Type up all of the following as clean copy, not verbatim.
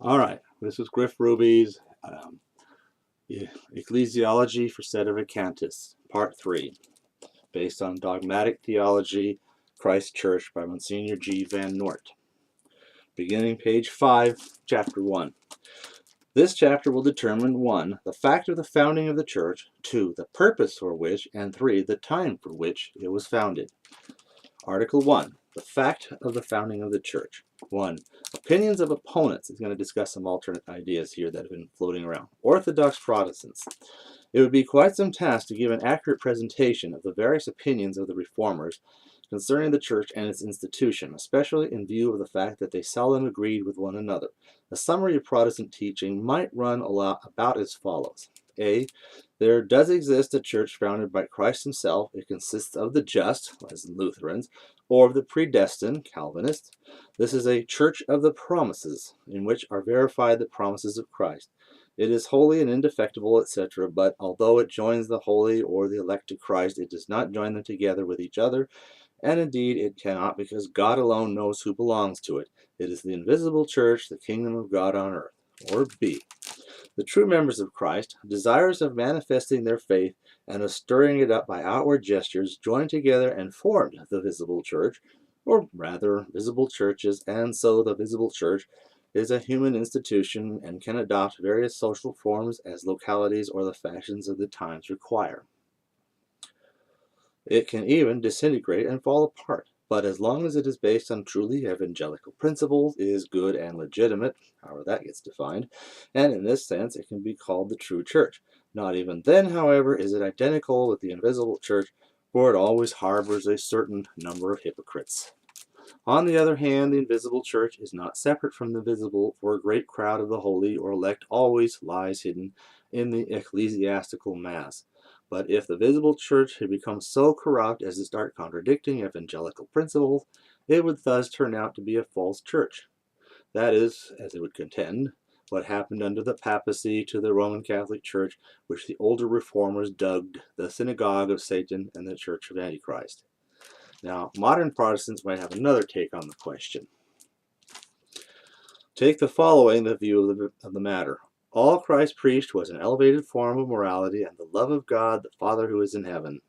All right, this is Griff Ruby's Ecclesiology for Sedevacantists, Part 3, based on Dogmatic Theology, Christ Church by Msgr G. Van Noort. Beginning page 5, chapter 1. This chapter will determine 1. The fact of the founding of the church, 2. The purpose for which, and 3. The time for which it was founded. Article 1. The fact of the founding of the church. 1. Opinions of opponents. He's going to discuss some alternate ideas here that have been floating around. Orthodox Protestants. It would be quite some task to give an accurate presentation of the various opinions of the Reformers concerning the church and its institution, especially in view of the fact that they seldom agreed with one another. A summary of Protestant teaching might run about as follows. A. There does exist a church founded by Christ himself. It consists of the just, as Lutherans, or of the predestined, Calvinists. This is a church of the promises, in which are verified the promises of Christ. It is holy and indefectible, etc., but although it joins the holy or the elect to Christ, it does not join them together with each other, and indeed it cannot, because God alone knows who belongs to it. It is the invisible church, the kingdom of God on earth. Or B. The true members of Christ, desirous of manifesting their faith and of stirring it up by outward gestures, joined together and formed the visible church, or rather visible churches, and so the visible church is a human institution and can adopt various social forms as localities or the fashions of the times require. It can even disintegrate and fall apart, but as long as it is based on truly evangelical principles, is good and legitimate, however that gets defined, and in this sense it can be called the true church. Not even then, however, is it identical with the invisible church, for it always harbors a certain number of hypocrites. On the other hand, the invisible church is not separate from the visible, for a great crowd of the holy or elect always lies hidden in the ecclesiastical mass. But if the visible church had become so corrupt as to start contradicting evangelical principles, it would thus turn out to be a false church. That is, as it would contend, what happened under the papacy to the Roman Catholic Church, which the older reformers dubbed the synagogue of Satan and the church of Antichrist. Now, modern Protestants might have another take on the question. Take the following the view of the matter. All Christ preached was an elevated form of morality and the love of God, the Father who is in heaven.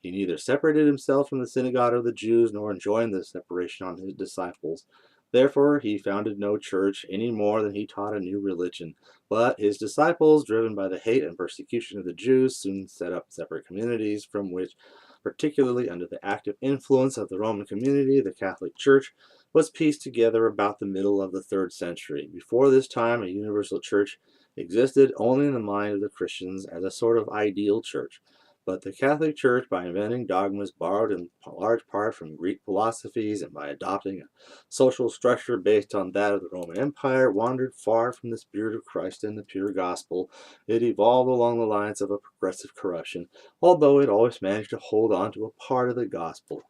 He neither separated himself from the synagogue of the Jews nor enjoined the separation on his disciples. Therefore, he founded no church any more than he taught a new religion. But his disciples, driven by the hate and persecution of the Jews, soon set up separate communities from which, particularly under the active influence of the Roman community, the Catholic Church was pieced together about the middle of the 3rd century. Before this time, a universal church existed only in the mind of the Christians as a sort of ideal church. But the Catholic Church, by inventing dogmas borrowed in large part from Greek philosophies and by adopting a social structure based on that of the Roman Empire, wandered far from the spirit of Christ and the pure gospel. It evolved along the lines of a progressive corruption, although it always managed to hold on to a part of the gospel.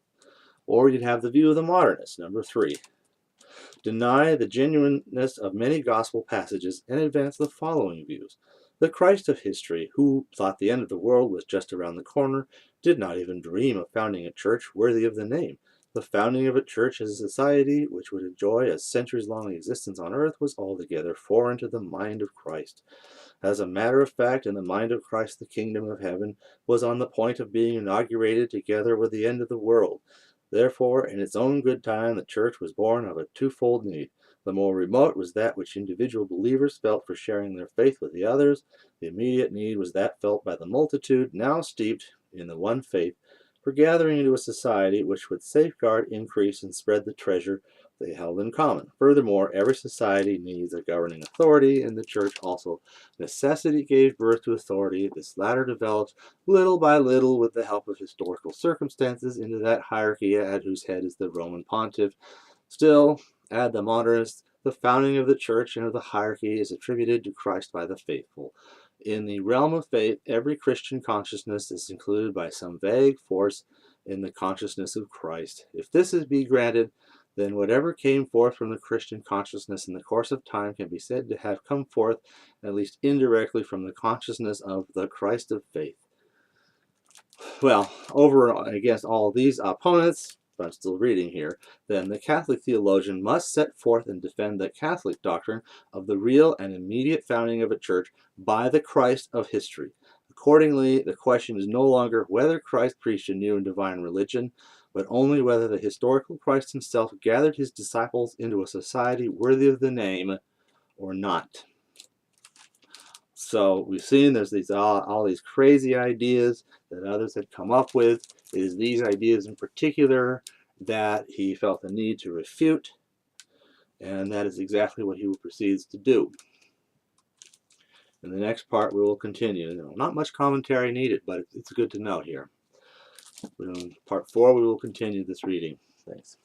Or you'd have the view of the modernists, number 3. Deny the genuineness of many gospel passages and advance the following views. The Christ of history, who thought the end of the world was just around the corner, did not even dream of founding a church worthy of the name. The founding of a church as a society which would enjoy a centuries-long existence on earth was altogether foreign to the mind of Christ. As a matter of fact, in the mind of Christ, the kingdom of heaven was on the point of being inaugurated together with the end of the world. Therefore, in its own good time, the church was born of a twofold need. The more remote was that which individual believers felt for sharing their faith with the others. The immediate need was that felt by the multitude, now steeped in the one faith, for gathering into a society which would safeguard, increase, and spread the treasure they held in common. Furthermore, every society needs a governing authority, and the church also. Necessity gave birth to authority. This latter developed little by little with the help of historical circumstances into that hierarchy at whose head is the Roman pontiff. Still, add the modernists, the founding of the church and of the hierarchy is attributed to Christ by the faithful. In the realm of faith, every Christian consciousness is included by some vague force in the consciousness of Christ. If this is be granted, then whatever came forth from the Christian consciousness in the course of time can be said to have come forth, at least indirectly, from the consciousness of the Christ of faith. Well, over against all of these opponents, but I'm still reading here, then the Catholic theologian must set forth and defend the Catholic doctrine of the real and immediate founding of a church by the Christ of history. Accordingly, the question is no longer whether Christ preached a new and divine religion, but only whether the historical Christ himself gathered his disciples into a society worthy of the name or not. So we've seen there's these all these crazy ideas that others had come up with. It is these ideas in particular that he felt the need to refute, and that is exactly what he proceeds to do. In the next part, we will continue. Not much commentary needed, but it's good to know here. In part 4, we will continue this reading. Thanks.